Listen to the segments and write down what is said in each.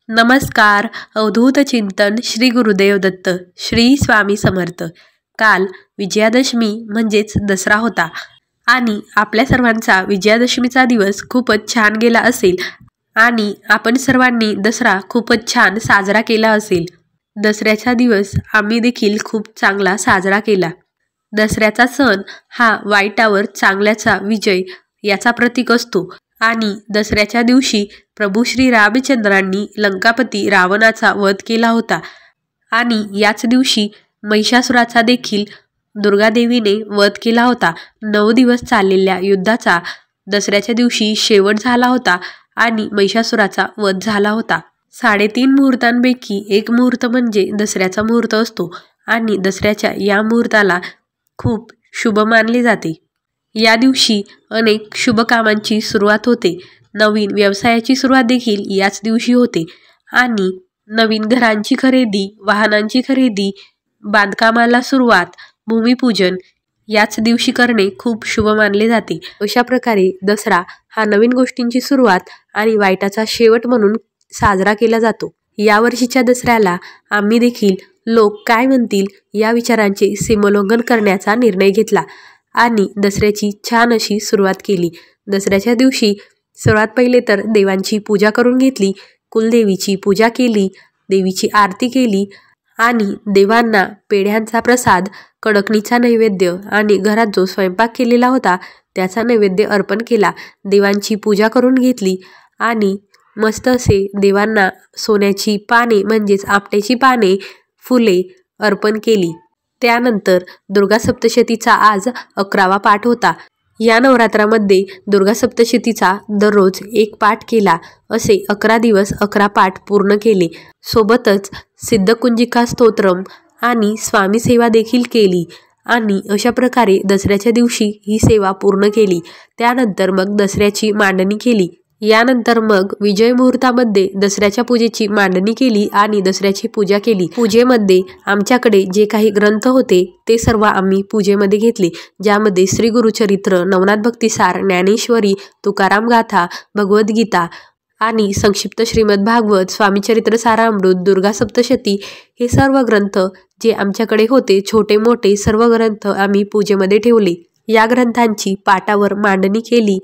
नमस्कार. अवधूत चिंतन श्री गुरुदेव दत्त. श्री स्वामी समर्थ. काल विजयादशमी म्हणजेच दसरा होता आणि आपल्या सर्वांचा विजयादशमीचा दिवस खूपच छान गेला असेल आणि आपण सर्वांनी दसरा खूपच छान साजरा केला असेल. दसऱ्याचा दिवस आम्ही देखील खूप चांगला साजरा केला. दसऱ्याचा सण हा वाईटावर चांगल्याचा विजय याचा प्रतीक असतो आणि दसऱ्याच्या दिवशी प्रभू श्री रामचंद्रांनी लंकापती रावणाचा वध केला होता आणि याच दिवशी महिषासुराचा देखील दुर्गादेवीने वध केला होता. 9 दिवस चाललेल्या युद्धाचा दसऱ्याच्या दिवशी शेवट झाला होता आणि महिषासुराचा वध झाला होता. 3.5 मुहूर्तांपैकी एक मुहूर्त म्हणजे दसऱ्याचा मुहूर्त असतो आणि दसऱ्याच्या या मुहूर्ताला खूप शुभ मानले जाते. या दिवशी अनेक शुभ कामांची सुरुवात होते. नवीन व्यवसायाची सुरुवात देखील याच दिवशी होते आणि नवीन घरांची खरेदी, वाहनांची खरेदी, बांधकामाला सुरुवात, भूमिपूजन याच दिवशी करणे खूप शुभ मानले जाते. अशा प्रकारे दसरा हा नवीन गोष्टींची सुरुवात आणि वाईटाचा शेवट म्हणून साजरा केला जातो. यावर्षीच्या दसऱ्याला आम्ही देखील लोक काय म्हणतील या विचारांचे सीमोल्लंघन करण्याचा निर्णय घेतला आणि दसऱ्याची छान अशी सुरुवात केली. दसऱ्याच्या दिवशी सर्वात पहिले तर देवांची पूजा करून घेतली. कुलदेवीची पूजा केली, देवीची आरती केली आणि देवांना पेढ्यांचा प्रसाद, कडकणीचा नैवेद्य आणि घरात जो स्वयंपाक केलेला होता त्याचा नैवेद्य अर्पण केला. देवांची पूजा करून घेतली आणि मस्त असे देवांना सोन्याची पाने म्हणजेच आपट्याची पाने, फुले अर्पण केली. त्यानंतर दुर्गा सप्तशतीचा आज 11वा पाठ होता. या नवरात्रामध्ये दुर्गा सप्तशतीचा दररोज एक पाठ केला. असे 11 दिवस 11 पाठ पूर्ण केले. सोबतच सिद्धकुंजिका स्तोत्रम आणि स्वामी सेवा देखील केली आणि अशा प्रकारे दसऱ्याच्या दिवशी ही सेवा पूर्ण केली. त्यानंतर मग दसऱ्याची मांडणी केली. यानंतर मग विजय मुहूर्तामध्ये दसऱ्याच्या पूजेची मांडणी केली आणि दसऱ्याची पूजा केली. पूजेमध्ये आमच्याकडे जे काही ग्रंथ होते ते सर्व आम्ही पूजेमध्ये घेतले, ज्यामध्ये श्री गुरुचरित्र, नवनाथ भक्तिसार, ज्ञानेश्वरी, तुकाराम गाथा, भगवद्गीता आणि संक्षिप्त श्रीमद भागवत, स्वामीचरित्र सारामृत, दुर्गा सप्तशती हे सर्व ग्रंथ जे आमच्याकडे होते, छोटे मोठे सर्व ग्रंथ आम्ही पूजेमध्ये ठेवले. या ग्रंथांची पाटावर मांडणी केली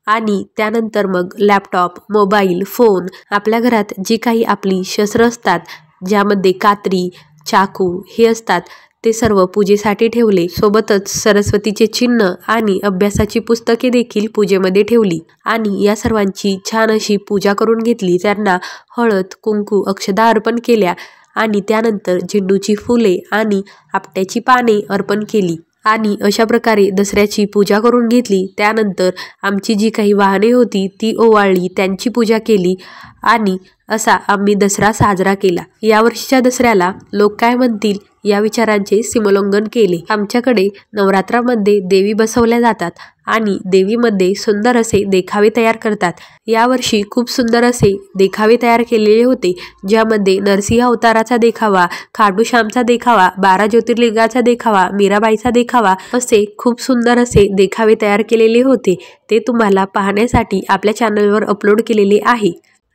आणि त्यानंतर मग लॅपटॉप, मोबाईल, फोन, आपल्या घरात जी काही आपली शस्त्र असतात, ज्यामध्ये कात्री, चाकू हे असतात, ते सर्व पूजेसाठी ठेवले. सोबतच सरस्वतीचे चिन्ह आणि अभ्यासाची पुस्तके देखील पूजेमध्ये ठेवली आणि या सर्वांची छान अशी पूजा करून घेतली. त्यांना हळद, कुंकू, अक्षदा अर्पण केल्या आणि त्यानंतर झेंडूची फुले आणि आपट्याची पाने अर्पण केली आणि अशा प्रकारे दसऱ्याची पूजा करून घेतली. त्यानंतर आमची जी काही वाहने होती ती ओवाळली, त्यांची पूजा केली आणि असा आम्ही दसरा साजरा केला. यावर्षीच्या दसऱ्याला लोक काय म्हणतील या विचारांचे सीमोल्लंघन केले. आमच्याकडे नवरात्रामध्ये देवी बसवल्या जातात आणि देवीमध्ये सुंदर असे देखावे तयार करतात. यावर्षी खूप सुंदर असे देखावे तयार केलेले होते, ज्यामध्ये नरसिंह अवताराचा देखावा, खाटूश्यामचा देखावा, 12 ज्योतिर्लिंगाचा देखावा, मीराबाईचा देखावा असे खूप सुंदर असे देखावे तयार केलेले होते. ते तुम्हाला पाहण्यासाठी आपल्या चॅनलवर अपलोड केलेले आहे.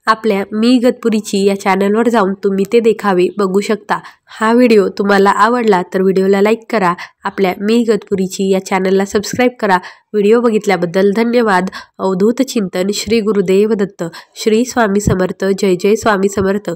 आपल्या मी इगतपुरीची या चॅनलवर जाऊन तुम्ही ते देखावे बघू शकता. हा व्हिडिओ तुम्हाला आवडला तर व्हिडिओला लाईक करा. आपल्या मी इगतपुरीची या चॅनलला सबस्क्राईब करा. व्हिडिओ बघितल्याबद्दल धन्यवाद. अवधूत चिंतन श्री गुरुदेव दत्त. श्री स्वामी समर्थ. जय जय स्वामी समर्थ.